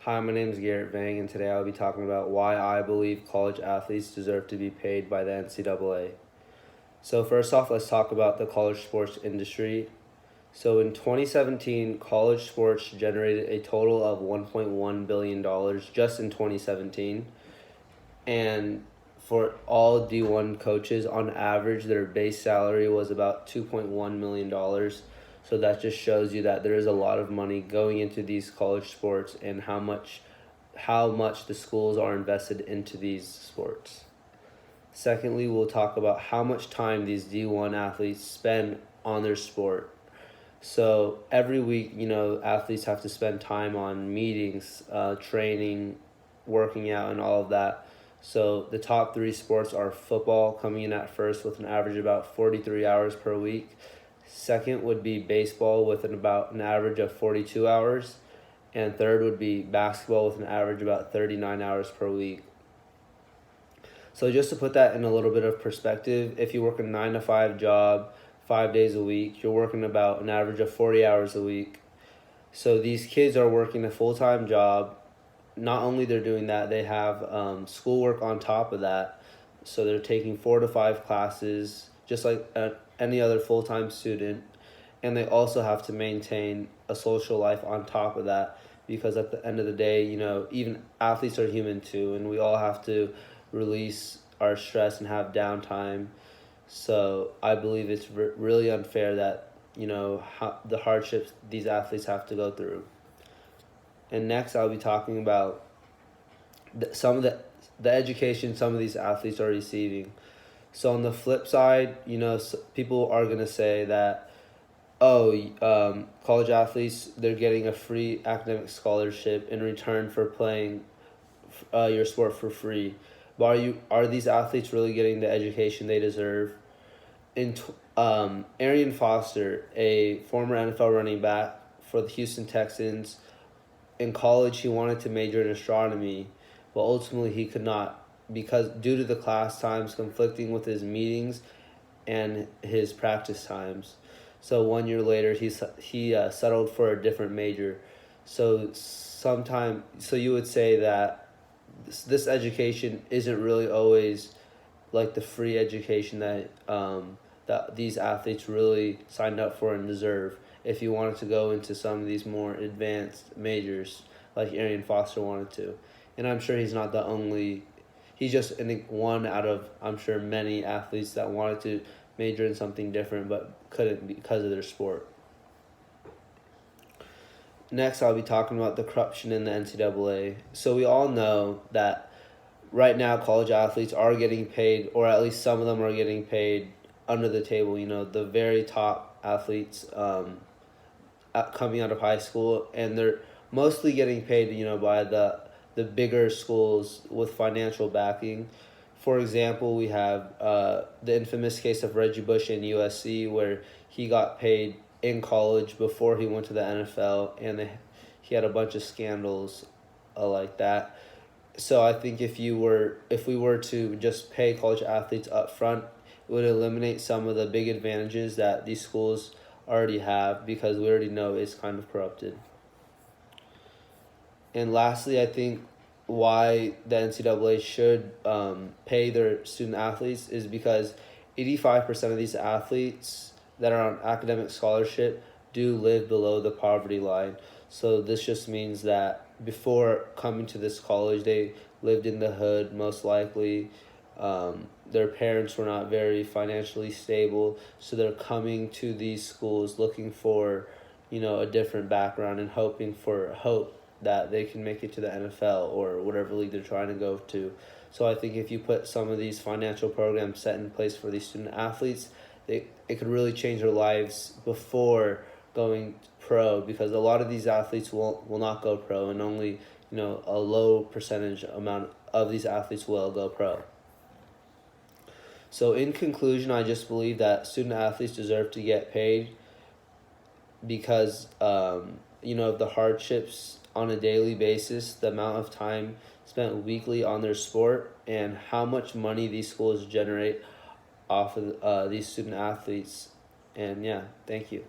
Hi, my name is Garrett Vang, and today I'll be talking about why I believe college athletes deserve to be paid by the NCAA. So, first off, let's talk about the college sports industry. So, in 2017, college sports generated a total of $1.1 billion just in 2017. And for all D1 coaches, on average, their base salary was about $2.1 million. So that just shows you that there is a lot of money going into these college sports and how much the schools are invested into these sports. Secondly, we'll talk about how much time these D1 athletes spend on their sport. So every week, athletes have to spend time on meetings, training, working out, and all of that. So the top three sports are football, coming in at first with an average of about 43 hours per week. Second would be baseball with about an average of 42 hours. And third would be basketball with an average about 39 hours per week. So just to put that in a little bit of perspective, if you work a 9 to 5 job, 5 days a week, you're working about an average of 40 hours a week. So these kids are working a full-time job. Not only they're doing that, they have schoolwork on top of that. So they're taking 4 to 5 classes, just like any other full-time student. And they also have to maintain a social life on top of that, because at the end of the day, even athletes are human too, and we all have to release our stress and have downtime. So I believe it's really unfair that the hardships these athletes have to go through. And next, I'll be talking about some of the education some of these athletes are receiving. So on the flip side, people are gonna say that, oh, college athletes, they're getting a free academic scholarship in return for playing your sport for free. But are these athletes really getting the education they deserve? Arian Foster, a former NFL running back for the Houston Texans, in college he wanted to major in astronomy, but ultimately he could not, because due to the class times conflicting with his meetings and his practice times. So 1 year later, he settled for a different major. So you would say that this education isn't really always like the free education that these athletes really signed up for and deserve. If you wanted to go into some of these more advanced majors, like Arian Foster wanted to, and I'm sure he's not the only. He's just one out of, I'm sure, many athletes that wanted to major in something different but couldn't because of their sport. Next, I'll be talking about the corruption in the NCAA. So we all know that right now college athletes are getting paid, or at least some of them are getting paid under the table. The very top athletes coming out of high school, and they're mostly getting paid, by the bigger schools with financial backing. For example, we have the infamous case of Reggie Bush in USC, where he got paid in college before he went to the NFL, and he had a bunch of scandals like that. So I think if we were to just pay college athletes up front, it would eliminate some of the big advantages that these schools already have, because we already know it's kind of corrupted. And lastly, I think why the NCAA should pay their student athletes is because 85% of these athletes that are on academic scholarship do live below the poverty line. So this just means that before coming to this college, they lived in the hood, most likely. Their parents were not very financially stable, so they're coming to these schools looking for, a different background and hoping for hope that they can make it to the NFL or whatever league they're trying to go to. So I think if you put some of these financial programs set in place for these student athletes, it could really change their lives before going pro, because a lot of these athletes will not go pro, and only a low percentage amount of these athletes will go pro. So in conclusion, I just believe that student athletes deserve to get paid because of the hardships on a daily basis, the amount of time spent weekly on their sport, and how much money these schools generate off of these student athletes. And yeah, thank you.